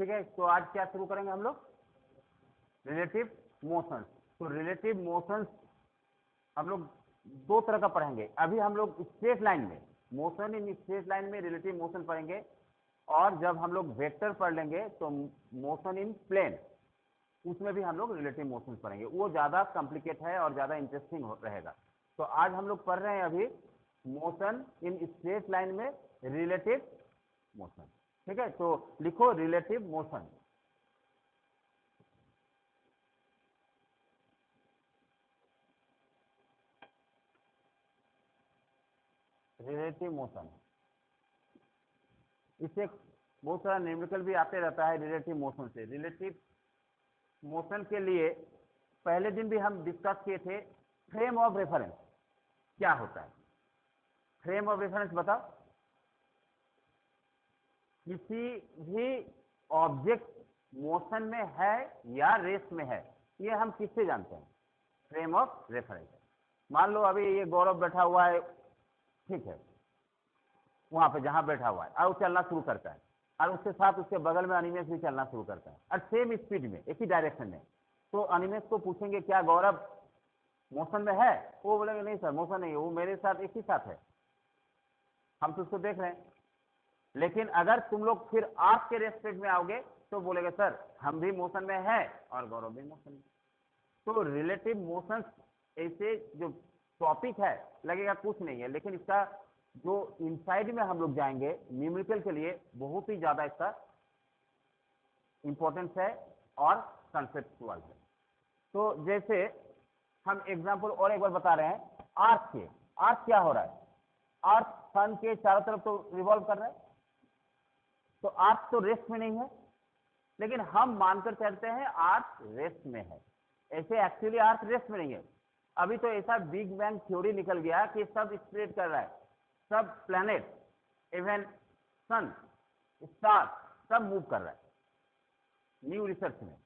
ठीक है, तो आज क्या शुरू करेंगे हम लोग, रिलेटिव मोशन। तो रिलेटिव मोशन हम लोग दो तरह का पढ़ेंगे। अभी हम लोग स्ट्रेट लाइन में मोशन इन स्ट्रेट लाइन में रिलेटिव मोशन पढ़ेंगे, और जब हम लोग वेक्टर पढ़ लेंगे तो मोशन इन प्लेन, उसमें भी हम लोग रिलेटिव मोशन पढ़ेंगे। वो ज़्यादा कॉम्प्लिकेट है और ज़्यादा इंटरेस्टिंग रहेगा। तो आज हम लोग पढ़ रहे हैं अभी मोशन इन स्ट्रेट लाइन में रिलेटिव मोशन। ठीक है, तो लिखो रिलेटिव मोशन। रिलेटिव मोशन, इससे बहुत सारा न्यूमेरिकल भी आते रहता है रिलेटिव मोशन से। रिलेटिव मोशन के लिए पहले दिन भी हम डिस्कस किए थे फ्रेम ऑफ रेफरेंस क्या होता है। फ्रेम ऑफ रेफरेंस बताओ, किसी भी ऑब्जेक्ट मोशन में है या रेस्ट में है, ये हम किससे जानते हैं, फ्रेम ऑफ रेफरेंस। मान लो अभी ये गौरव बैठा हुआ है, ठीक है, वहां पे जहां बैठा हुआ है, और वो चलना शुरू करता है, और उसके साथ उसके बगल में अनिमेश भी चलना शुरू करता है, और सेम स्पीड में, एक ही डायरेक्शन में। तो अनिमेश को पूछेंगे क्या गौरव मोशन में है, वो बोलेंगे नहीं सर मोशन नहीं है, वो मेरे साथ एक ही साथ है, हम तो उसको देख रहे हैं। लेकिन अगर तुम लोग फिर आर्क के रेस्पेक्ट में आओगे तो बोलेगे सर हम भी मोशन में है और गौरव भी मोशन में। तो रिलेटिव मोशन ऐसे जो टॉपिक है लगेगा कुछ नहीं है, लेकिन इसका जो इनसाइड में हम लोग जाएंगे न्यूमेरिकल के लिए बहुत ही ज्यादा इसका इंपॉर्टेंस है और कंसेप्चुअल है। तो जैसे हम एग्जांपल और एक बार बता रहे हैं, अर्थ के, अर्थ क्या हो रहा है, अर्थ सन के चारों तरफ तो रिवॉल्व कर रहा है, तो अर्थ तो रेस्ट में नहीं है, लेकिन हम मानकर चलते हैं अर्थ रेस्ट में है। ऐसे एक्चुअली अर्थ रेस्ट में नहीं है। अभी तो ऐसा बिग बैंग थ्योरी निकल गया कि सब स्प्रेड कर रहा है, सब प्लैनेट, इवन सन, स्टार सब मूव कर रहा है। न्यू रिसर्च में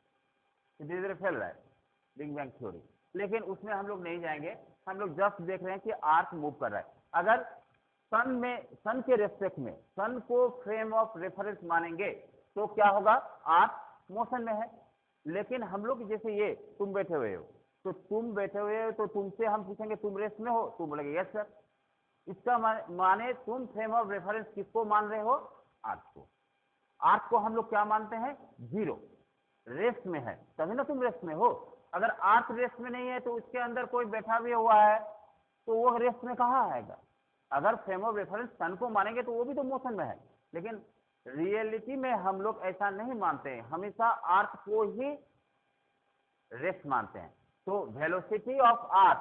धीरे धीरे फैल रहा है बिग बैंग थ्योरी, लेकिन उसमें हम लोग नहीं जाएंगे। हम लोग जस्ट देख रहे हैं कि अर्थ मूव कर रहा है। अगर सन में, सन के रेस्पेक्ट में सन को फ्रेम ऑफ रेफरेंस मानेंगे तो क्या होगा, अर्थ मोशन में है। लेकिन हम लोग जैसे ये तुम बैठे हुए हो, तो तुम बैठे हुए हो तो तुमसे हम पूछेंगे तुम रेस्ट में हो, तुम बोलेगे यस सर। इसका माने तुम फ्रेम ऑफ रेफरेंस किसको मान रहे हो, अर्थ को। अर्थ को हम लोग क्या मानते हैं, जीरो, रेस्ट में है, तभी ना तुम रेस्ट में हो। अगर अर्थ रेस्ट में नहीं है तो उसके अंदर कोई बैठा भी हुआ है तो वो रेस्ट में कहाँ आएगा। अगर फ्रेम ऑफ रेफरेंस सन को मानेंगे तो वो भी तो मोशन में है, लेकिन रियलिटी में हम लोग ऐसा नहीं मानते हैं, हमेशा अर्थ को ही रेस्ट मानते हैं। तो वेलोसिटी ऑफ अर्थ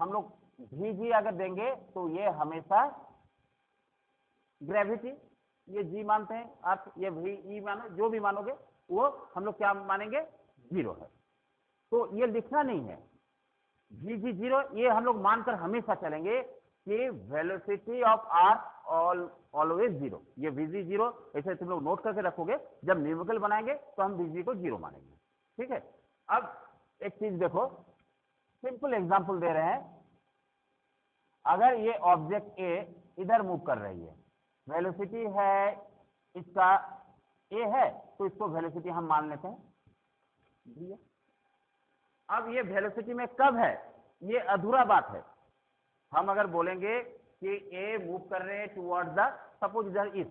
हम लोग जी अगर देंगे तो ये हमेशा ग्रेविटी, ये जी मानते हैं, अर्थ ये ई मानो, जो भी मानोगे वो हम लोग क्या मानेंगे, जीरो है। तो ये लिखना नहीं है जी जीरो, ये हम लोग मानकर हमेशा चलेंगे कि velocity of earth always zero, ये वीजी जीरो, ऐसे तुम लोग नोट करके रखोगे। जब न्यूमेरिकल बनाएंगे तो हम वीजी को जीरो मानेंगे। ठीक है, अब एक चीज देखो, सिंपल एग्जांपल दे रहे हैं। अगर ये ऑब्जेक्ट ए इधर मूव कर रही है, वेलोसिटी है इसका ए है, तो इसको वेलोसिटी हम मान लेते हैं। अब ये वेलोसिटी में कब है, ये अधूरा बात है। हम अगर बोलेंगे कि ए मूव कर रहे हैं टुवर्ड्स द, सपोज इधर east,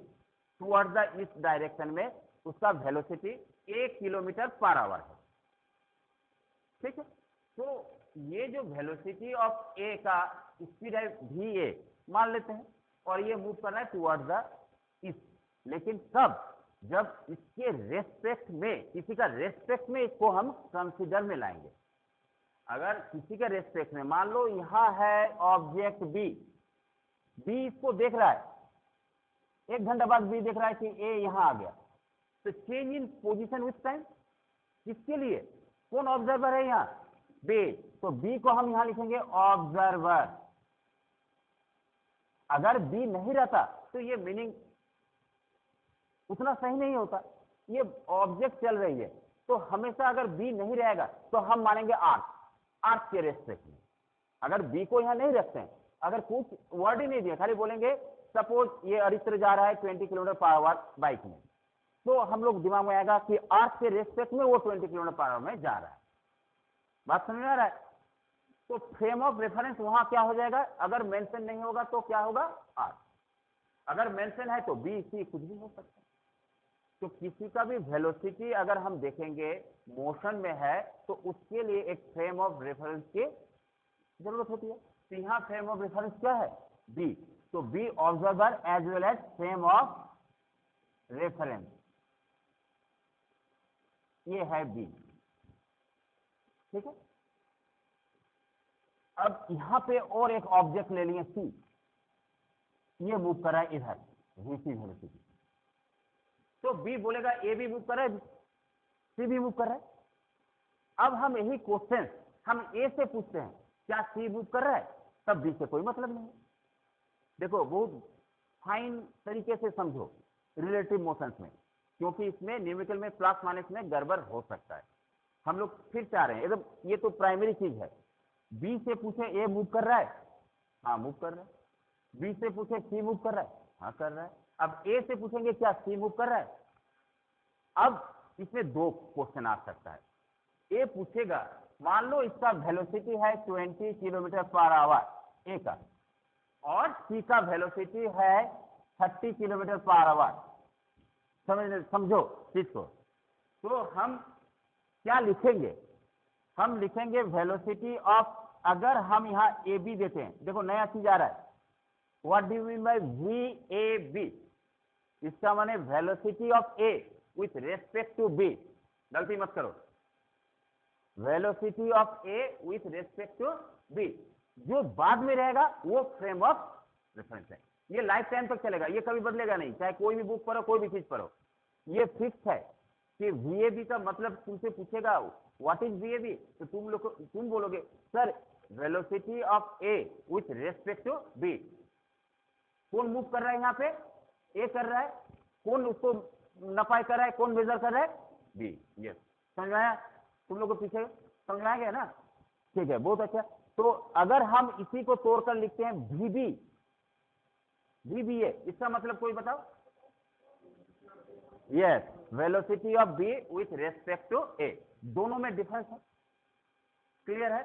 towards the east direction में, उसका वेलोसिटी 1 किलोमीटर पर आवर है। ठीक है, तो ये जो वेलोसिटी ऑफ ए का स्पीड है वी ए मान लेते हैं, और ये मूव कर रहा है टुवर्ड्स द ईस्ट। लेकिन कब, जब इसके रेस्पेक्ट में, किसी का रेस्पेक्ट में इसको हम कंसीडर में लाएंगे। अगर किसी के रेस्पेक्ट में, मान लो यहां है ऑब्जेक्ट बी, बी इसको देख रहा है, 1 घंटा बाद बी देख रहा है कि ए यहां आ गया, तो change in position with time, किसके लिए, कौन ऑब्जर्वर है यहां, बी, तो बी को हम यहां लिखेंगे ऑब्जर्वर। अगर बी नहीं रहता तो ये मीनिंग उतना सही नहीं होता। ये ऑब्जेक्ट चल रही है, तो हमेशा अगर बी नहीं रहेगा तो हम मानेंगे अर्थ, अर्थ के रेस्पेक्ट में। अगर बी को यहां नहीं रखते हैं, अगर कुछ वर्ड ही नहीं दिया, खाली बोलेंगे सपोज ये अरित्र जा रहा है 20 किलोमीटर पर आवर बाइक में, तो हम लोग दिमाग में आएगा कि अर्थ के रेस्पेक्ट में वो 20 किलोमीटर पर आवर में जा रहा है। बात समझ में आ रहा है? तो फ्रेम ऑफ रेफरेंस वहां क्या हो जाएगा, अगर मेंशन नहीं होगा तो क्या होगा, अर्थ। अगर मेंशन है तो बी सी कुछ भी हो सकता है। तो किसी का भी वेलोसिटी अगर हम देखेंगे मोशन में है तो उसके लिए एक फ्रेम ऑफ रेफरेंस की जरूरत होती है। तो यहाँ फ्रेम ऑफ रेफरेंस क्या है, बी। तो B observer as well as frame of reference, ये है बी। ठीक है। अब यहां पे और एक ऑब्जेक्ट ले लिए सी, ये मूव कर रहा है इधर वीसी वेलोसिटी। तो बी बोलेगा ए भी मूव कर रहा है, सी भी मूव कर रहा है। अब हम यही क्वेश्चन हम ए से पूछते हैं, क्या सी मूव कर रहा है, तब बी से कोई मतलब नहीं। देखो बहुत फाइन तरीके से समझो रिलेटिव मोशंस में, क्योंकि इसमें न्यूमेरिकल में प्लस माइनस में गड़बड़ हो सकता है। हम लोग फिर चाह रहे हैं एकदम, ये तो प्राइमरी चीज है। बी से पूछे ए मूव कर रहा है, हाँ मूव कर रहा है। बी से पूछे सी मूव कर रहा है, हाँ कर रहा है। अब ए से पूछेंगे क्या सी मूव कर रहा है। अब इसमें दो क्वेश्चन आ सकता है। ए पूछेगा, मान लो इसका वेलोसिटी है 20 किलोमीटर पर आवर ए का, और सी का वेलोसिटी है 30 किलोमीटर पर आवर। समझो चीज को। तो हम क्या लिखेंगे, हम लिखेंगे वेलोसिटी ऑफ, अगर हम यहाँ ए बी देते हैं, देखो नया चीज आ रहा है, what do you mean by V A B. इसका माने velocity of A with respect to B, गलती मत करो, velocity of A with respect to B. जो बाद में रहेगा वो फ्रेम ऑफ रेफरेंस है। ये लाइफ टाइम तक चलेगा, ये कभी बदलेगा नहीं, चाहे कोई भी बुक पढ़ो कोई भी चीज पढ़ो। ये फिक्स है कि वीएबी का मतलब तुमसे पूछेगा व्हाट इज वीएबी, तो तुम बोलोगे sir velocity of A with respect to B. कौन मूव कर रहा है यहाँ पे, ए कर रहा है, कौन उसको नपाई कर रहा है, कौन मेजर कर रहा है, बी। यस, समझ में आया तुम लोग को, पीछे समझ में आ गया ना। ठीक है, बहुत अच्छा। तो अगर हम इसी को तोड़कर लिखते हैं वीबी, वीबी ए, इसका मतलब कोई बताओ। Yes, velocity of B with respect to A, दोनों में डिफरेंस है। क्लियर है।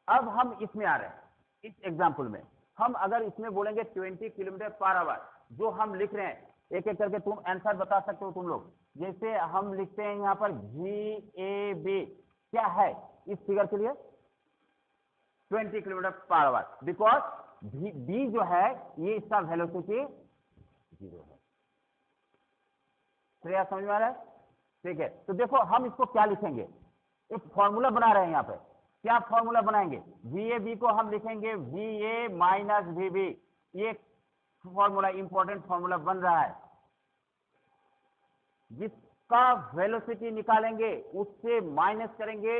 अब हम इसमें आ रहे हैं, इस एग्जांपल में हम अगर इसमें बोलेंगे 20 किलोमीटर पर आवर, जो हम लिख रहे हैं एक एक करके तुम आंसर बता सकते हो तुम लोग। जैसे हम लिखते हैं यहाँ पर VAB क्या है इस फिगर के लिए, 20 kilometre per our, because B जो है ये इसका वेलोसिटी 0 है। तो समझ में आ रहा है। ठीक है, तो देखो हम इसको क्या लिखेंगे, एक फॉर्मूला बना रहे हैं यहाँ पे। क्या फॉर्मूला बनाएंगे, VAB को हम लिखेंगे VA माइनस VB। ये फॉर्मूला इंपॉर्टेंट फॉर्मूला बन रहा है। जिसका वेलोसिटी निकालेंगे उससे माइनस करेंगे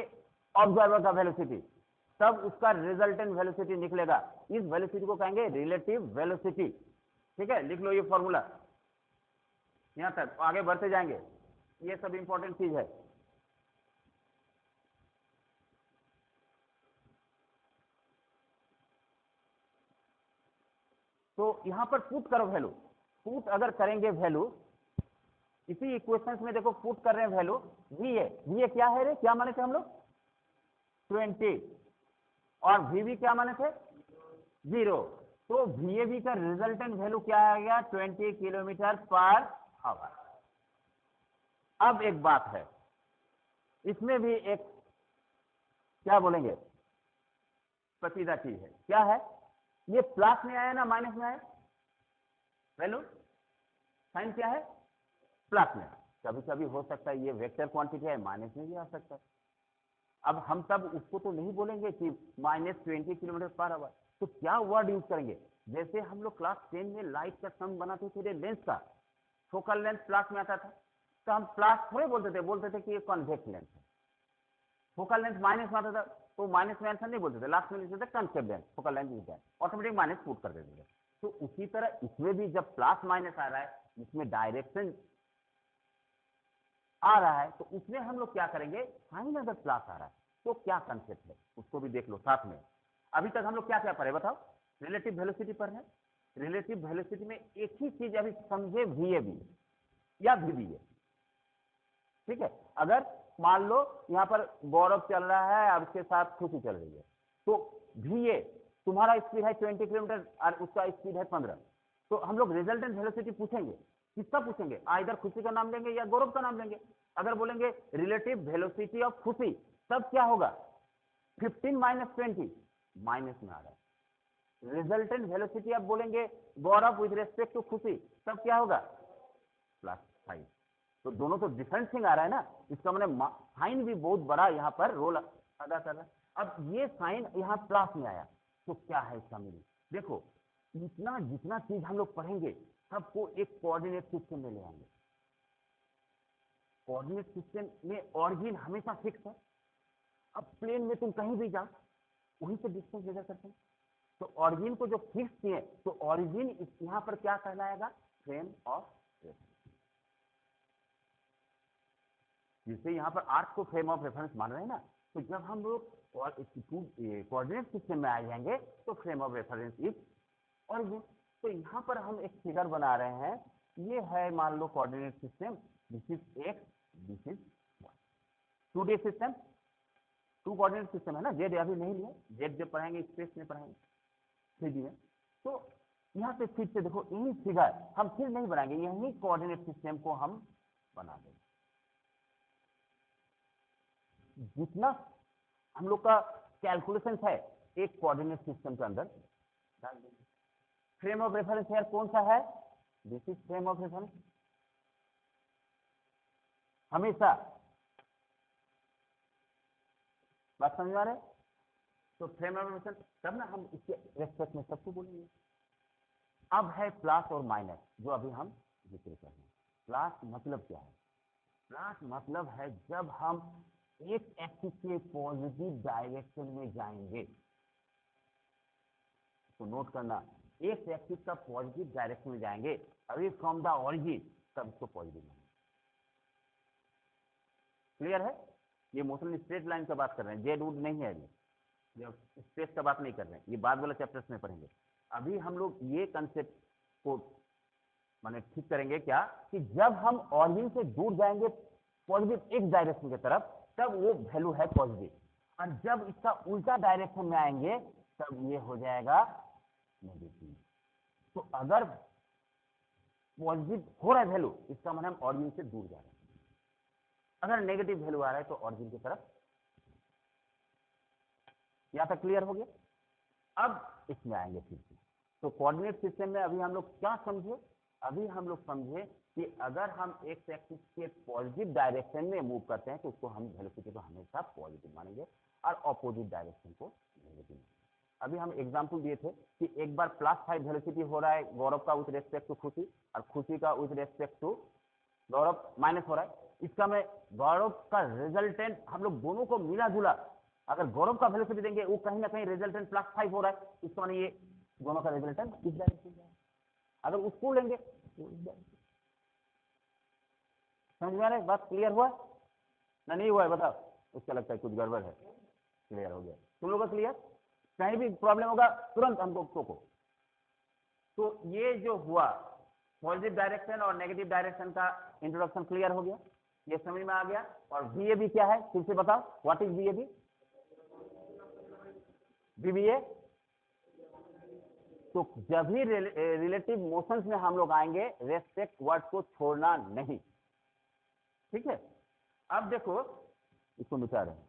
ऑब्जर्वर का वेलोसिटी, तब उसका रिजल्टेंट वेलोसिटी निकलेगा। इस वेलोसिटी को कहेंगे रिलेटिव वेलोसिटी। ठीक है, लिख लो ये फॉर्मूला, यहां तक आगे बढ़ते जाएंगे, ये सब इंपॉर्टेंट चीज है। तो यहां पर पुट करो वैल्यू, पुट अगर करेंगे वैल्यू इसी इक्वेशंस में, देखो पुट कर रहे हैं वैल्यू वी ए क्या है रे, क्या माने थे हम लोग 20, और वीबी क्या माने थे 0। तो VAB का रिजल्टेंट वैल्यू क्या आ गया 20 किलोमीटर पर आवर। अब एक बात है, इसमें भी एक क्या बोलेंगे पसीदा चीज है, क्या है, ये प्लस में आया ना माइनस में आया, वैल्यू साइन क्या है प्लस में। कभी कभी हो सकता है ये वेक्टर क्वांटिटी है, माइनस में भी आ सकता है। अब हम तब उसको तो नहीं बोलेंगे कि -20 किलोमीटर पर आवर, तो क्या वर्ड यूज करेंगे, जैसे हम लोग क्लास 10 में लाइट का सम बनाते थे लेंस का, फोकल लेंथ प्लस में आता था, तो हम प्लस थोड़े बोलते थे कि ये कॉन्वेक्स लेंस है। फोकल लेंथ माइनस में आता था तो माइनस में आंसर नहीं बोलते थे, लास्ट में लिखते थे convex lens, focal length is that, automatic minus put कर देते थे। तो उसी तरह इसमें भी जब प्लस माइनस आ रहा है, इसमें डायरेक्शन आ रहा है, तो उसमें हम लोग क्या करेंगे, साइन अगर प्लस आ रहा है तो क्या कंसेप्ट है उसको भी देख लो साथ में। अभी तक हम लोग क्या क्या पढ़े बताओ, रिलेटिव वेलोसिटी पर है। रिलेटिव वेलोसिटी में एक ही चीज अभी समझे VAB या VBA। ठीक है। अगर मान लो यहाँ पर गौरव चल रहा है और उसके साथ खुशी चल रही है, तो VA तुम्हारा स्पीड है 20 किलोमीटर और उसका स्पीड है 15, तो हम लोग रिजल्टेंट वेलोसिटी पूछेंगे, किसका पूछेंगे? इधर खुशी का नाम लेंगे या गौरव का नाम लेंगे। अगर बोलेंगे रिलेटिव वेलोसिटी ऑफ खुशी, तब क्या होगा? 15 माइनस 20 माइनस में आ रहा है। रिजल्टेंट वेलोसिटी आप बोलेंगे गौरव विद रेस्पेक्ट टू खुशी, तब क्या होगा? +5। तो दोनों तो डिफरेंट थिंग आ रहा है ना, इसका मैंने साइन भी बहुत बड़ा यहाँ पर रोल अदा कर रहा है। अब ये साइन यहाँ प्लस में आया, तो क्या है इसका मीनिंग? देखो, इतना जितना चीज हम लोग पढ़ेंगे सबको एक कोऑर्डिनेट सिस्टम में ले आएंगे। कोऑर्डिनेट सिस्टम में ऑरिजिन हमेशा फिक्स है। अब प्लेन में तुम कहीं भी जाओ, वहीं से डिस्टेंस मेजर करते हैं, तो ऑरिजिन को जो फिक्स किए, तो ऑरिजिन यहाँ पर क्या कहलाएगा? Frame of reference. जिससे यहाँ पर आर्क को फ्रेम ऑफ रेफरेंस मान रहे हैं ना, तो जब हम लोग कोऑर्डिनेट सिस्टम में आ जाएंगे तो frame of reference is origin. तो यहाँ पर हम एक फिगर बना रहे हैं, ये है मान लो coordinate system, this is X, this is Y. 2D system, 2 coordinate system है ना, जेड अभी नहीं लिया, जेड जब पढ़ेंगे स्पेस में पढ़ेंगे 3D में। तो यहाँ पे फिर से देखो, यही फिगर हम फिर नहीं बनाएंगे, यही कोऑर्डिनेट सिस्टम को हम बना देंगे। जितना हम लोग का कैलकुलेशन है एक कोऑर्डिनेट सिस्टम के अंदर डाल देंगे। फ्रेम ऑफ रेफरेंस यार कौन सा है? This is frame of reference. हमेशा बात समझ आ रहे? तो फ्रेम ऑफ रेफरेंस, तब ना हम इसके रेस्पेक्ट में सबको बोलेंगे। अब है प्लस और माइनस, जो अभी हम जिक्र कर रहे हैं। प्लस मतलब क्या है? प्लस मतलब है जब हम एक एक्सिस के पॉजिटिव डायरेक्शन में जाएंगे, तो नोट करना, एक एक्सिस का पॉजिटिव डायरेक्शन में जाएंगे अवे फ्रॉम द ऑरिजिन, तब इसको पॉजिटिव मानेंगे। क्लियर है? ये मोशन स्ट्रेट लाइन का बात कर रहे हैं, जेड वुड नहीं है, ये स्पेस का बात नहीं कर रहे हैं, ये बाद वाला चैप्टर्स में पढ़ेंगे। अभी हम लोग ये कंसेप्ट को माने ठीक करेंगे क्या, कि जब हम ऑरिजिन से दूर जाएंगे पॉजिटिव एक डायरेक्शन की तरफ, तब वो वैल्यू है पॉजिटिव, और जब इसका उल्टा डायरेक्शन में आएंगे तब ये हो जाएगा नेगेटिव। तो अगर पॉजिटिव हो रहा है वैल्यू, इसका मतलब हम ऑरिजिन से दूर जा रहे हैं। अगर नेगेटिव वैल्यू आ रहा है तो ऑरिजिन की तरफ। यहां तक क्लियर हो गया? अब इसमें आएंगे फिर से। तो कोऑर्डिनेट सिस्टम में अभी हम लोग क्या समझे? अभी हम लोग समझे कि अगर हम एक एक्सिस के पॉजिटिव डायरेक्शन में मूव करते हैं तो उसको हम वेलोसिटी को हमेशा पॉजिटिव मानेंगे और ऑपोजिट डायरेक्शन को नेगेटिव मानेंगे। अभी हम एग्जांपल दिए थे कि एक बार +5 वेलोसिटी हो रहा है गौरव का विद रेस्पेक्ट टू खुशी, और खुशी का with respect to Gaurav minus हो रहा है। इसका में गौरव का रिजल्टेंट हम लोग दोनों को मिला जुला, अगर गौरव का वेलोसिटी देंगे वो कहीं ना कहीं रिजल्टेंट +5 हो रहा है, इसका माने ये दोनों का रिजल्टेंट इस डायरेक्शन में। अगर उसको लेंगे तो इस डायरेक्शन। समझ में आ रहा है? बात क्लियर हुआ ना? नहीं हुआ है बताओ, उसका लगता है कुछ गड़बड़ है। क्लियर हो गया तुम लोगों का? क्लियर? कहीं भी प्रॉब्लम होगा तुरंत हमको टोको। तो ये जो हुआ पॉजिटिव डायरेक्शन और नेगेटिव डायरेक्शन का इंट्रोडक्शन क्लियर हो गया, ये समझ में आ गया। और VAB क्या है फिर से बताओ, व्हाट इज VAB? VBA, तो जब भी रिलेटिव मोशंस में हम लोग आएंगे रेस्पेक्ट वर्ड को छोड़ना नहीं, ठीक है? अब देखो इसको मिटा रहे हैं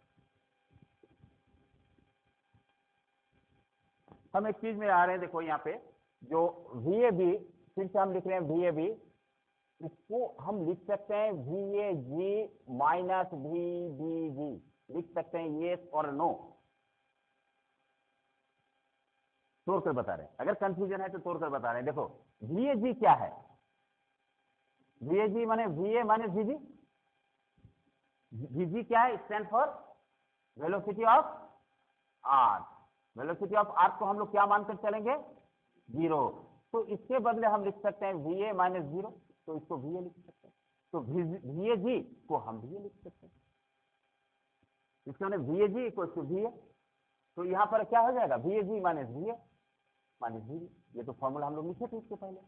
हम, एक चीज में आ रहे हैं। देखो यहाँ पे जो VAB, फिर से हम लिख रहे हैं VAB, इसको हम लिख सकते हैं VAG माइनस VBG, लिख सकते हैं येस और नो, तोड़कर बता रहे हैं। अगर कंफ्यूजन है तो तोड़कर बता रहे हैं। देखो VAG क्या है? VAG माने VA माइनस VG, VG क्या है? Stand for velocity of arc. Velocity of arc को हम लोग क्या मानकर चलेंगे? 0। तो इसके बदले हम लिख सकते हैं VA माइनस 0, तो इसको VA लिख सकते हैं। तो VAG को हम VA लिख सकते हैं, इसके मैंने VAG इक्वल टू VA। तो यहाँ पर क्या हो जाएगा? VAG minus VA minus VB। ये तो फॉर्मूला हम लोग लिखे थे इसके पहले,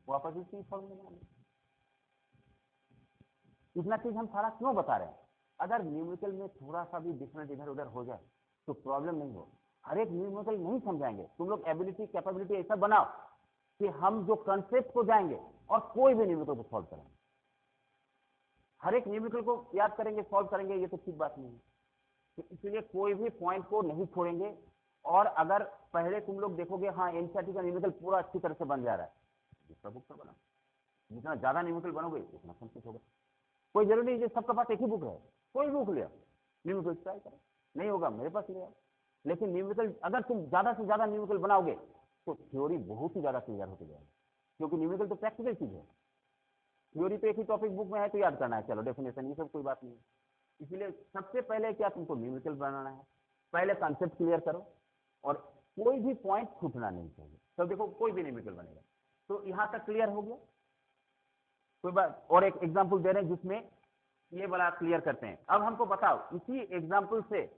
वापस इसी फॉर्मूले में। इतना चीज हम सारा क्यों बता रहे हैं? अगर न्यूमेरिकल में थोड़ा सा भी डिफरेंट इधर उधर हो जाए तो प्रॉब्लम नहीं हो। हर एक न्यूमेरिकल नहीं समझाएंगे, तुम लोग एबिलिटी कैपेबिलिटी ऐसा बनाओ कि हम जो कंसेप्ट को जाएंगे और कोई भी न्यूमेरिकल को सॉल्व करेंगे। हर एक न्यूमेरिकल को याद करेंगे, सॉल्व करेंगे, ये तो ठीक बात नहीं है। तो इसलिए कोई भी पॉइंट को नहीं छोड़ेंगे। और अगर पहले तुम लोग देखोगे हाँ एनसीईआरटी का न्यूमेरिकल पूरा अच्छी तरह से बन जा रहा है, दूसरा बुक पर बनाओ। जितना ज्यादा न्यूमेरिकल बनोगे उतना कंप्लीट होगा। कोई जरूरी नहीं है सबका पास एक ही बुक है, कोई बुक लिया न्यूमेरिकल ट्राई करो, नहीं होगा मेरे पास ले आओ। लेकिन न्यूमेरिकल अगर तुम ज्यादा से ज्यादा न्यूमेरिकल बनाओगे तो थ्योरी बहुत ही ज्यादा क्लियर होती जाएगी, क्योंकि न्यूमेरिकल तो प्रैक्टिकल चीज है। थ्योरी तो एक ही टॉपिक बुक में है तो याद करना है, चलो डेफिनेशन ये सब कोई बात नहीं है। इसलिए सबसे पहले क्या तुमको न्यूमेरिकल बनाना है, पहले कॉन्सेप्ट क्लियर करो और कोई भी पॉइंट छूटना नहीं चाहिए। तो देखो कोई भी न्यूमेरिकल बनेगा। तो यहां तक क्लियर हो गया। कोई बात और एक एग्जांपल दे रहे हैं जिसमें ये वाला क्लियर करते हैं। अब हमको बताओ इसी एग्जांपल से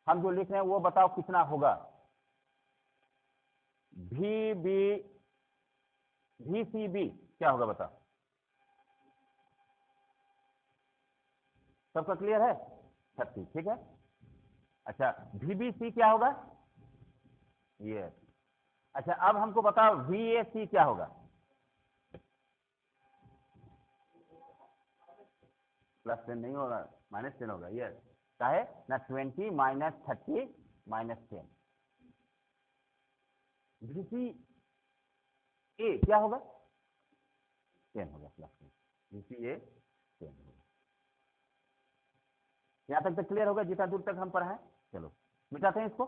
हम जो लिख रहे हैं वो बताओ कितना होगा। VCB क्या होगा बताओ? सबका क्लियर है? 36, ठीक है। अच्छा VBC क्या होगा? ये अच्छा अब हमको बताओ VAC क्या होगा? +10 नहीं होगा, -10 होगा। ये क्या है ना, 20 - 30 - 10। VCA क्या होगा? 10 होगा, +10। VCA 10 होगा। यहां तक तो क्लियर होगा जितना दूर तक हम पढ़ाएं। चलो मिटाते हैं इसको।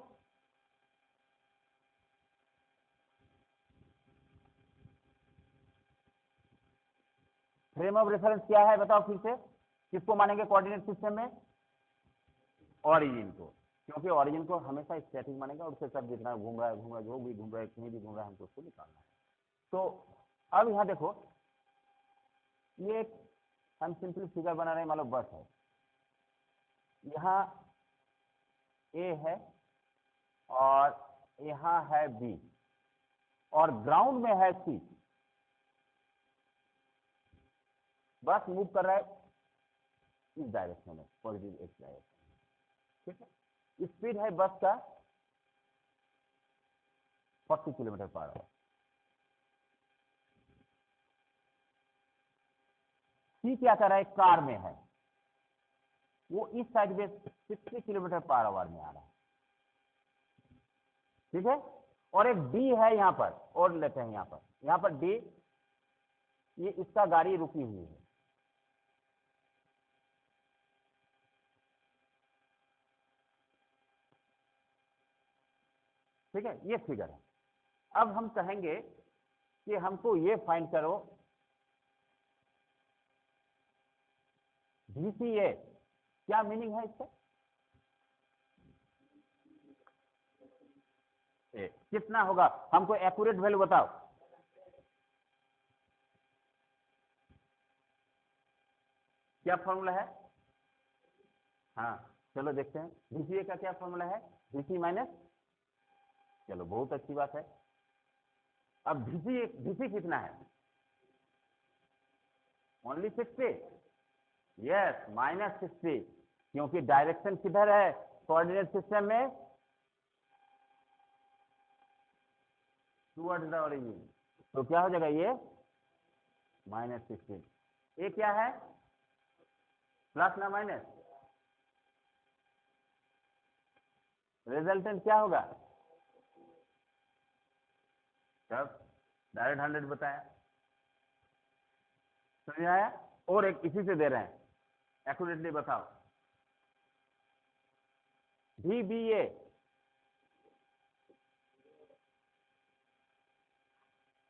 फ्रेम ऑफ रेफरेंस क्या है बताओ फिर से? किसको मानेंगे कोऑर्डिनेट सिस्टम में? ऑरिजिन को, क्योंकि ऑरिजिन को हमेशा स्टैटिक मानेगा और उससे सब जितना घूम रहा है जो भी घूम रहा है कहीं भी घूम रहा है हमको उसको निकालना है। तो अब यहाँ देखो ये हम सिंपल फिगर बना रहे हैं, मान लो बस है, यहाँ ए है और यहाँ है बी और ग्राउंड में है सी। बस मूव कर रहा है इस डायरेक्शन में, पॉजिटिव एक्स डायरेक्शन, ठीक है। स्पीड है बस का 40 km/h। सी क्या कर रहा है, कार में है, वो इस साइड में 60 km/h में आ रहा है, ठीक है। और एक डी है यहाँ पर, और लेते हैं यहाँ पर डी, ये इसका गाड़ी रुकी हुई है, ठीक है। ये फिगर है। अब हम कहेंगे कि हमको ये फाइंड करो VCA, क्या मीनिंग है इसका? कितना होगा हमको एक्यूरेट वैल्यू बताओ। क्या फॉर्मूला है? हाँ चलो देखते हैं VCA का क्या फॉर्मूला है। VC माइनस, चलो बहुत अच्छी बात है। अब VC कितना है? ओनली 60, यस -60, क्योंकि डायरेक्शन किधर है कोऑर्डिनेट सिस्टम में? Towards the origin. तो क्या हो जाएगा ये -16। ये क्या है, प्लस ना माइनस? रिजल्टेंट क्या होगा? तब डायरेक्ट 100 बताया, समझ आया? और एक इसी से दे रहे हैं, एक्यूरेटली बताओ। VBA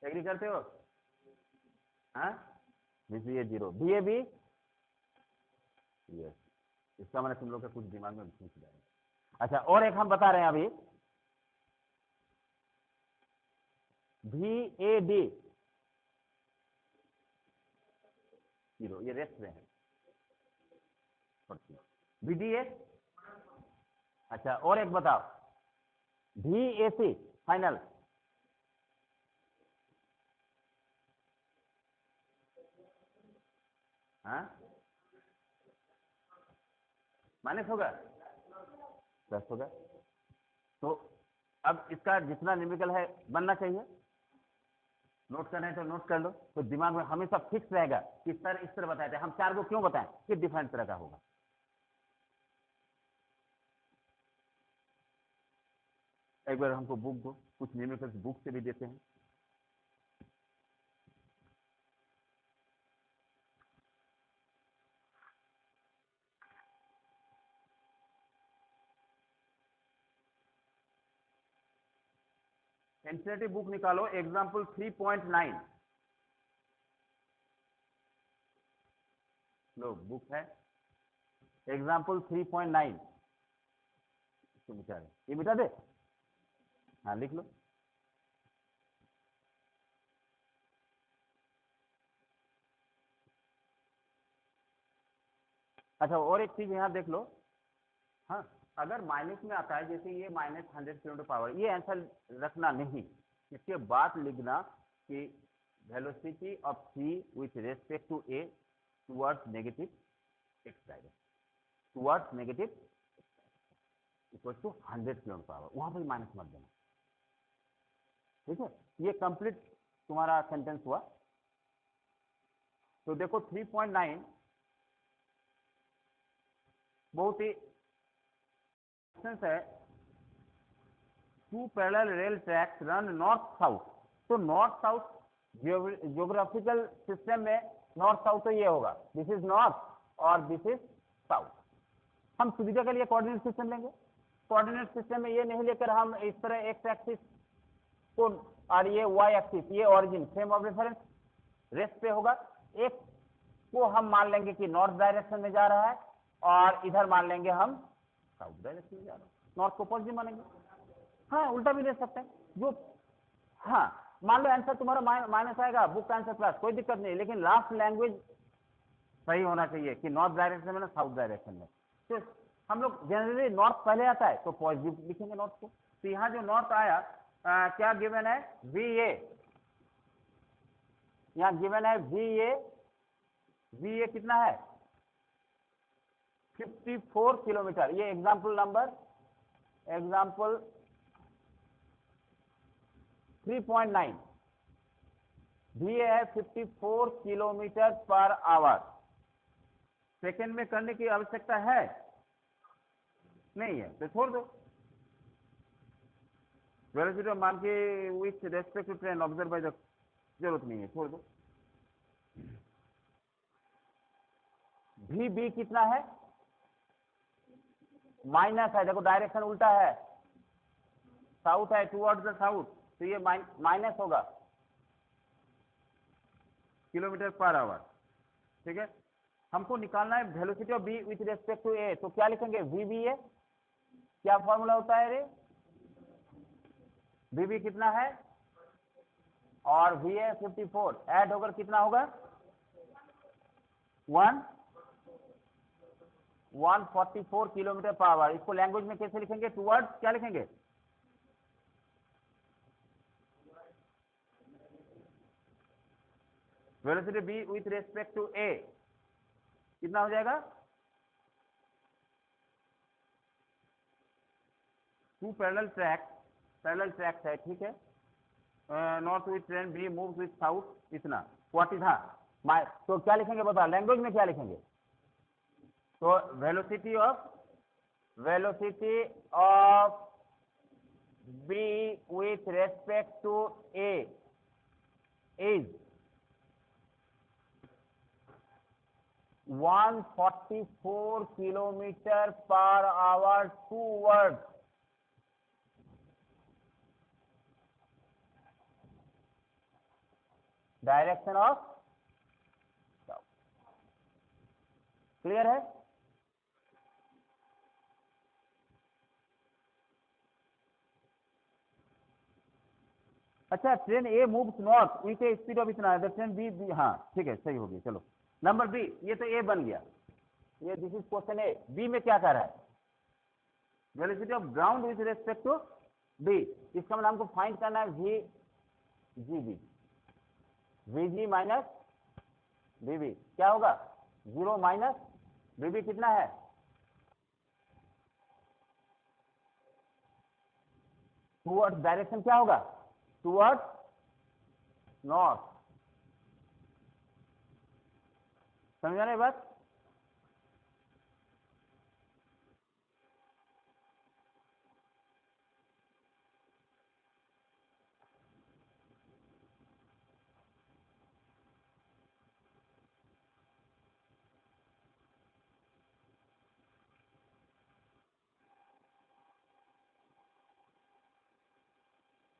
एग्री करते हो? हाँ VCA 0, BAB यस। इसका मैंने तुम लोग का कुछ दिमाग में घुस जाएगा। अच्छा और एक हम बता रहे हैं अभी, VAD 0, ये रेस्ट में है। VDA, अच्छा और एक बताओ, VAC फाइनल, हाँ माइनस होगा, प्लस होगा। तो अब इसका जितना न्यूमेरिकल है बनना चाहिए, नोट करना है तो नोट कर लो, तो दिमाग में हमेशा फिक्स रहेगा कि सर इस तरह बताए थे, हम 4 को क्यों बताएं कि डिफरेंट तरह का होगा। एक बार हमको बुक दो, कुछ न्यूमेरिकल्स बुक से भी देते हैं। एनसीईआरटी बुक निकालो, एग्जाम्पल 3.9 लो, बुक है एग्जाम्पल 3.9, इसको मिटा दे, ये मिटा दे, हाँ लिख लो। अच्छा और एक चीज यहाँ देख लो, हाँ अगर माइनस में आता है, जैसे ये -100 किलोमीटर पावर, ये आंसर रखना नहीं, इसके बाद लिखना कि velocity of C with respect to A towards negative x direction, towards negative equal to 100 kilometre per hour, वहां पर माइनस मत देना, ठीक है। ये कंप्लीट तुम्हारा सेंटेंस हुआ। तो देखो 3.9 बहुत ही है, 2 parallel rail tracks run north south. तो नॉर्थ साउथ ज्योग्राफिकल सिस्टम में नॉर्थ साउथ तो ये होगा, दिस इज नॉर्थ और दिस इज साउथ। हम सुविधा के लिए कोऑर्डिनेट सिस्टम लेंगे, कोऑर्डिनेट सिस्टम में ये नहीं लेकर हम इस तरह एक्स एक्सिस को और ये वाई एक्सिस, ये origin frame of reference rest पे होगा, एक को हम मान लेंगे कि नॉर्थ डायरेक्शन में जा रहा है और इधर मान लेंगे हम साउथ डायरेक्शन में जा रहा है, नॉर्थ को पॉजिटिव मानेंगे, हाँ उल्टा भी ले सकते हैं जो, हाँ मान लो आंसर तुम्हारा माइनस आएगा, बुक का आंसर प्लस, कोई दिक्कत नहीं, लेकिन लास्ट लैंग्वेज सही होना चाहिए कि नॉर्थ डायरेक्शन में ना साउथ डायरेक्शन में। तो हम लोग जनरली नॉर्थ पहले आता है तो पॉजिटिव लिखेंगे नॉर्थ को। तो यहाँ जो नॉर्थ आया क्या गिवन है, वी ए, यहाँ गिवन है वी ए कितना है 54 किलोमीटर, ये एग्जाम्पल नंबर 3.9, वी ए है 54 किलोमीटर पर आवर। सेकेंड में करने की आवश्यकता है नहीं है तो छोड़ दो, वेलोसिटी ऑफ मान के with respect to train observe by the, जरूरत नहीं है, छोड़ दो। भी कितना है, माइनस है, देखो डायरेक्शन उल्टा है, साउथ है, टुवर्ड्स द साउथ, तो ये माइनस होगा किलोमीटर पर आवर, ठीक है। हमको निकालना है velocity of B with respect to A, तो क्या लिखेंगे वी बी ए, क्या फॉर्मूला होता है रे, वी बी कितना है और वी ए 54, ऐड होकर कितना होगा 144 किलोमीटर पर आवर। इसको लैंग्वेज में कैसे लिखेंगे, टुवर्ड्स क्या लिखेंगे, velocity B with respect to A कितना हो जाएगा, 2 पैरेलल ट्रैक्स है, ठीक है, north with train B move with south, इतना व्हाट इज, हाँ तो क्या लिखेंगे बता, लैंग्वेज में क्या लिखेंगे, तो velocity of B with respect to A is 144 kilometre per hour towards direction of south. Clear है, अच्छा train A moves north with a speed of इतना है, ट्रेन बी, हाँ ठीक है सही होगी, चलो नंबर बी, ये तो ए बन गया, ये this is question A. B में क्या कर रहा है, velocity of ground with respect to B, इसका मतलब हमको फाइंड करना है वी जी माइनस वीबी क्या होगा 0 माइनस वीबी कितना है टूवर्ड्स डायरेक्शन क्या होगा टूवर्ड्स नॉर्थ। समझ आ रही बात।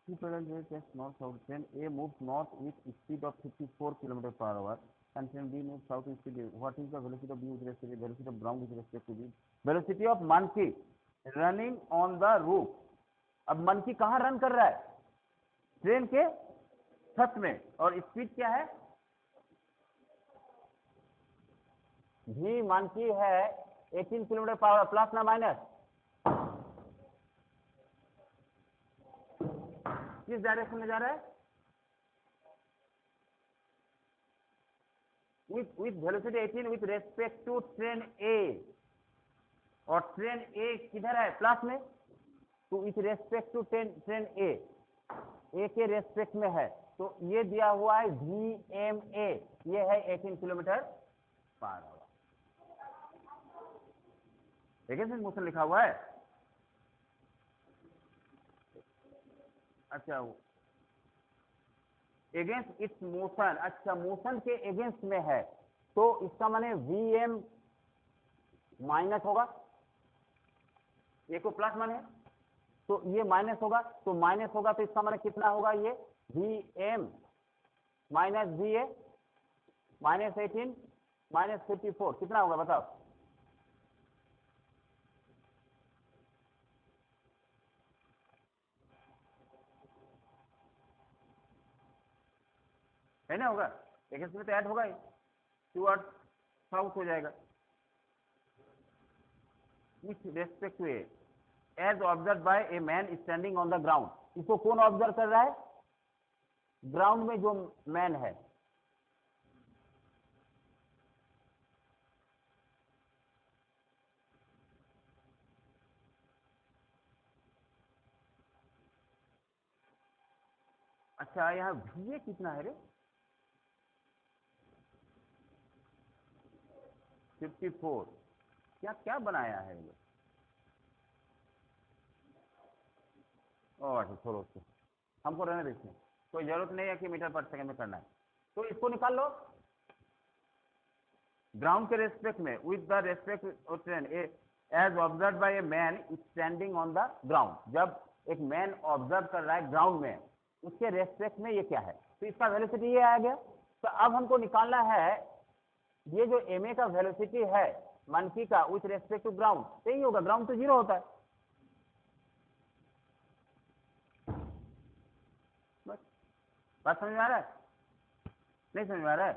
Two parallel rails as north-south. Train A moves north with speed of 54 km per hour, and train B moves south with speed. What is the velocity of B with respect to velocity of ground with respect to B? Velocity of monkey running on the roof. अब monkey कहाँ run कर रहा है train के छत में और speed क्या है भी monkey है 18 किलोमीटर पर आवर प्लस ना माइनस किस डायरेक्शन में जा रहा है with velocity 18 with respect to train A और ट्रेन A किधर है प्लस में तो with respect to train A के रेस्पेक्ट में है तो ये दिया हुआ है VMA ये है 18 kilometre per our. Against motion लिखा हुआ है अच्छा एगेंस्ट इट्स मोशन अच्छा मोशन के एगेंस्ट में है तो इसका माने VM माइनस होगा ये को प्लस माने तो ये माइनस होगा तो इसका माने कितना होगा ये VM minus VA minus 18 minus 54 कितना होगा बताओ है ना होगा एगेंस्ट में तो ऐड होगा ही टुवर्ड्स साउथ हो जाएगा with respect to a as observe by a man standing on the ground इसको कौन ऑब्जर्व कर रहा है ग्राउंड में जो मैन है अच्छा यहाँ VA कितना है रे 54 क्या क्या बनाया है ये अच्छा छोड़ो उसको हमको रहने देखिए कोई जरूरत नहीं है कि मीटर पर सेकंड में करना है तो इसको निकाल लो ग्राउंड के रेस्पेक्ट में with the respect of train as observe by a man standing on the ground जब एक मैन ऑब्जर्व कर रहा है ग्राउंड में उसके रेस्पेक्ट में ये क्या है तो इसका वेलोसिटी ये आ गया तो अब हमको निकालना है ये जो MA का वेलोसिटी है मंकी का विथ रेस्पेक्ट टू ग्राउंड यही होगा ग्राउंड तो 0 होता है बस बात समझ में आ रहा है नहीं समझ में आ रहा है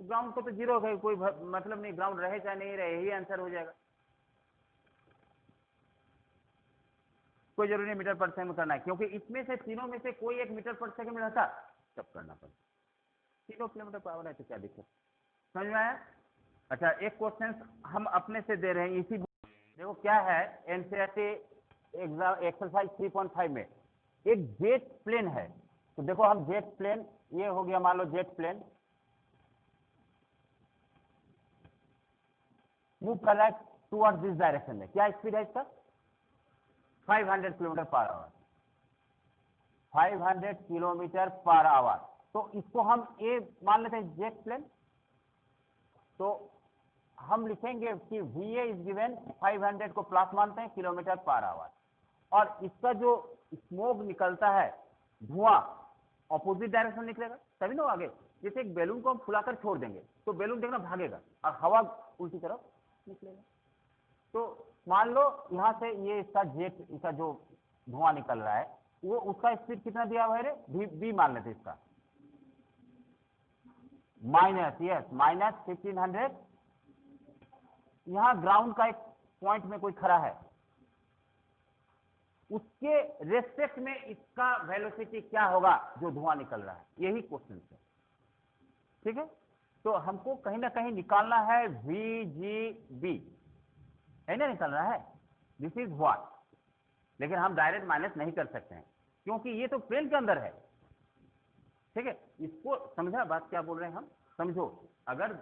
ग्राउंड को तो 0 है कोई मतलब नहीं ग्राउंड रहे चाहे नहीं रहे यही आंसर हो जाएगा कोई जरूरी नहीं मीटर पर सेकंड में करना है क्योंकि इसमें से तीनों में से कोई एक मीटर पर सेकंड में रहता तब करना पड़ता 3 किलोमीटर पर आवर है तो क्या दिक्कत समझ में आया अच्छा एक क्वेश्चन हम अपने से दे रहे हैं इसी देखो क्या है NCERT एग्जाम एक्सरसाइज 3.5 में एक जेट प्लेन है तो देखो हम जेट प्लेन ये हो गया मान लो जेट प्लेन मूव कर रहा है टुवर्ड्स दिस डायरेक्शन में क्या स्पीड है इसका 500 kilometre per our 500 kilometre per our तो इसको हम ए मान लेते हैं जेट प्लेन तो हम लिखेंगे कि VA इज गिवन 500 को प्लस मानते हैं किलोमीटर पर आवर और इसका जो स्मोक निकलता है धुआं ऑपोजिट डायरेक्शन निकलेगा तभी ना आगे जैसे एक बैलून को हम फुलाकर छोड़ देंगे तो बैलून देखना भागेगा और हवा उल्टी तरफ निकलेगा तो मान लो यहाँ से ये इसका जेट इसका जो धुआं निकल रहा है वो उसका स्पीड कितना दिया हुआ है रे बी मान लेते इसका माइनस यस माइनस 1500 यहाँ ग्राउंड का एक पॉइंट में कोई खड़ा है उसके रेस्पेक्ट में इसका वेलोसिटी क्या होगा जो धुआं निकल रहा है यही क्वेश्चन है ठीक है तो हमको कहीं ना कहीं निकालना है VGB, है ना, निकालना है। दिस इज व्हाट, लेकिन हम डायरेक्ट माइनस नहीं कर सकते हैं क्योंकि ये तो प्लेन के अंदर है। ठीक है, इसको समझा बात क्या बोल रहे हैं हम, समझो। अगर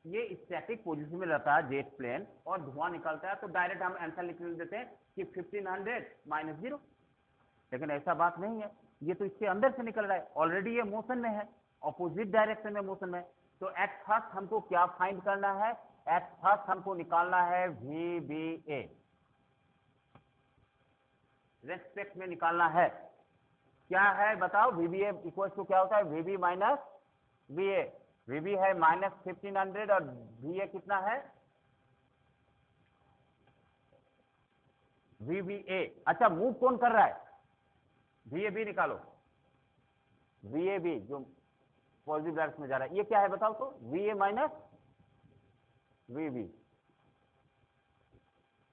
ये स्टैटिक पोजीशन में रहता है जेट प्लेन और धुआं निकलता है तो डायरेक्ट हम आंसर लिख देते हैं कि 1500 माइनस 0, लेकिन ऐसा बात नहीं है, ये तो इसके अंदर से निकल रहा है, ऑलरेडी ये मोशन में है, ऑपोजिट डायरेक्शन में मोशन में। तो एट फर्स्ट हमको क्या फाइंड करना है, एट फर्स्ट हमको निकालना है VBA, रेस्पेक्ट में निकालना है। क्या है बताओ, VBA इक्वल टू क्या होता है, VB माइनस VA। VB है माइनस 1500 और VA कितना है, VBA। अच्छा, मूव कौन कर रहा है, VAB निकालो, VAB जो पॉजिटिव डायरेक्शन में जा रहा है, ये क्या है बताओ तो, VA माइनस VB।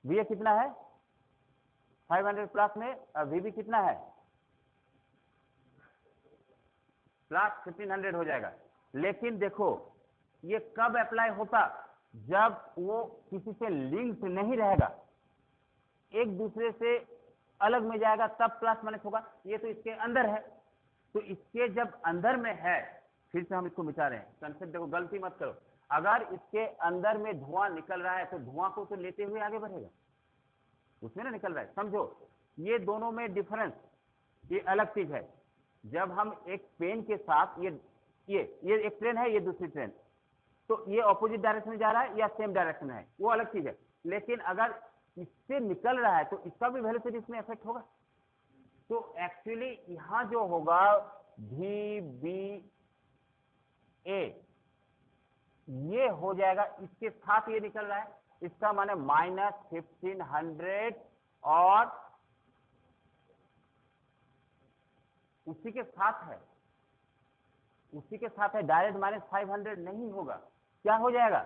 VA कितना है 500 प्लस में, VB कितना है प्लस 1500 हो जाएगा। लेकिन देखो ये कब अप्लाई होता, जब वो किसी से लिंक नहीं रहेगा, एक दूसरे से अलग में जाएगा तब प्लस माइनस होगा। ये तो इसके अंदर है, तो इसके जब अंदर में है, फिर से हम इसको मिटा रहे हैं कंसेप्ट, देखो गलती मत करो। अगर इसके अंदर में धुआं निकल रहा है तो धुआं को तो लेते हुए आगे बढ़ेगा, उसमें ना निकल रहा है, समझो। ये दोनों में डिफरेंस, ये अलग चीज है। जब हम एक पेन के साथ ये एक ट्रेन है, ये दूसरी ट्रेन, तो ये ऑपोजिट डायरेक्शन में जा रहा है या सेम डायरेक्शन में है, वो अलग चीज है। लेकिन अगर इससे निकल रहा है तो इसका भी वेलोसिटी इसमें इफेक्ट होगा। तो एक्चुअली यहां जो होगा VBA, ये हो जाएगा, इसके साथ ये निकल रहा है, इसका माने माइनस 1500 और उसी के साथ है, उसी के साथ है, डायरेक्ट माइनस 500 नहीं होगा। क्या हो जाएगा,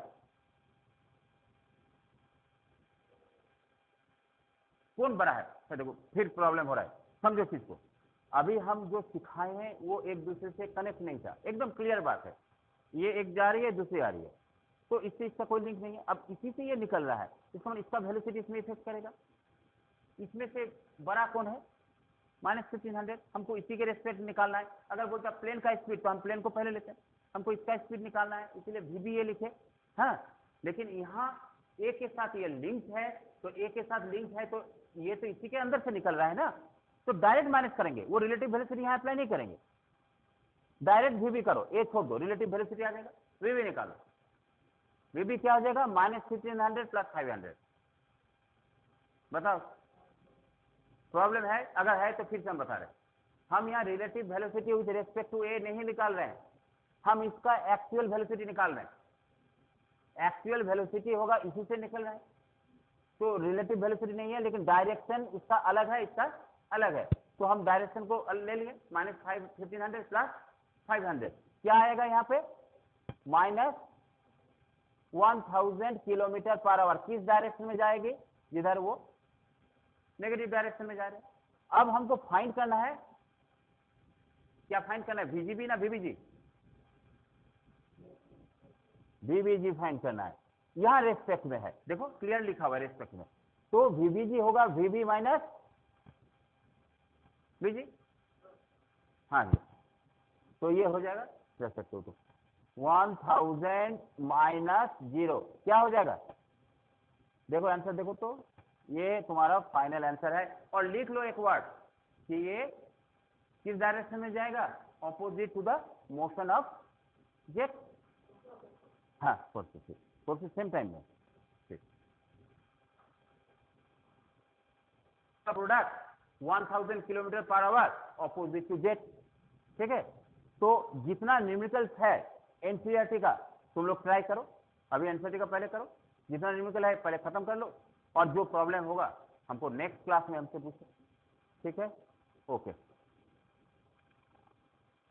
कौन बड़ा है, तो देखो फिर प्रॉब्लम हो रहा है, समझो चीज को। अभी हम जो सिखाए हैं वो एक दूसरे से कनेक्ट नहीं था, एकदम क्लियर बात है। ये एक जा रही है, दूसरी आ रही है, तो इससे इसका कोई लिंक नहीं है। अब इसी से ये निकल रहा है, इसका इसका वेलोसिटी इसमें इफेक्ट करेगा। इसमें से बड़ा कौन है, माइनस 1500, हमको इसी के रेस्पेक्ट निकालना है। अगर बोलता प्लेन का स्पीड तो हम प्लेन को पहले लेते हैं, हमको इसका स्पीड निकालना है, इसलिए VBA लिखे। हाँ, लेकिन यहाँ ए के साथ ये लिंक है, तो ए के साथ लिंक है, तो ये तो इसी के अंदर से निकल रहा है ना, तो डायरेक्ट माइनस करेंगे, वो रिलेटिव वेलोसिटी यहाँ अप्लाई नहीं करेंगे, डायरेक्ट VB करो, ए छोड़ दो, रिलेटिव वेलोसिटी आ जाएगा, VB निकालो। VB क्या हो जाएगा, माइनस 1500 प्लस 500। बताओ प्रॉब्लम है, अगर है तो फिर से हम बता रहे हैं। हम यहाँ relative velocity with respect to A नहीं निकाल रहे हैं, हम इसका एक्चुअल वेलोसिटी निकाल रहे हैं। एक्चुअल वेलोसिटी होगा इसी से निकल रहा है, तो रिलेटिव वेलोसिटी नहीं है, लेकिन डायरेक्शन इसका अलग है, इसका अलग है, तो हम डायरेक्शन को ले लिए, माइनस 1500 प्लस 500। क्या आएगा यहाँ पे, माइनस 1000 किलोमीटर पर आवर। किस डायरेक्शन में जाएगी, जिधर वो नेगेटिव डायरेक्शन में जा रहे हैं। अब हमको फाइंड करना है, क्या फाइंड करना है, VGB ना VBG, VBG फाइंड करना है। यहां रेस्पेक्ट में है, देखो क्लियर लिखा हुआ है रेस्पेक्ट में, तो VBG होगा VB माइनस VG। हाँ जी, तो ये हो जाएगा रेस्पेक्ट टू 1000 माइनस 0, क्या हो जाएगा, देखो आंसर देखो, तो ये तुम्हारा फाइनल आंसर है। और लिख लो एक वर्ड कि ये किस डायरेक्शन में जाएगा, opposite to the motion of jet. हाँ, फोर्स सेम टाइम में product 1000 kilometre per hour opposite to jet. ठीक है, तो जितना न्यूमेरिकल्स है एनसीईआरटी का तुम लोग ट्राई करो, अभी एनसीईआरटी का पहले करो, जितना न्यूमेरिकल है पहले खत्म कर लो, और जो प्रॉब्लम होगा हमको नेक्स्ट क्लास में हमसे पूछो। ठीक है, ओके।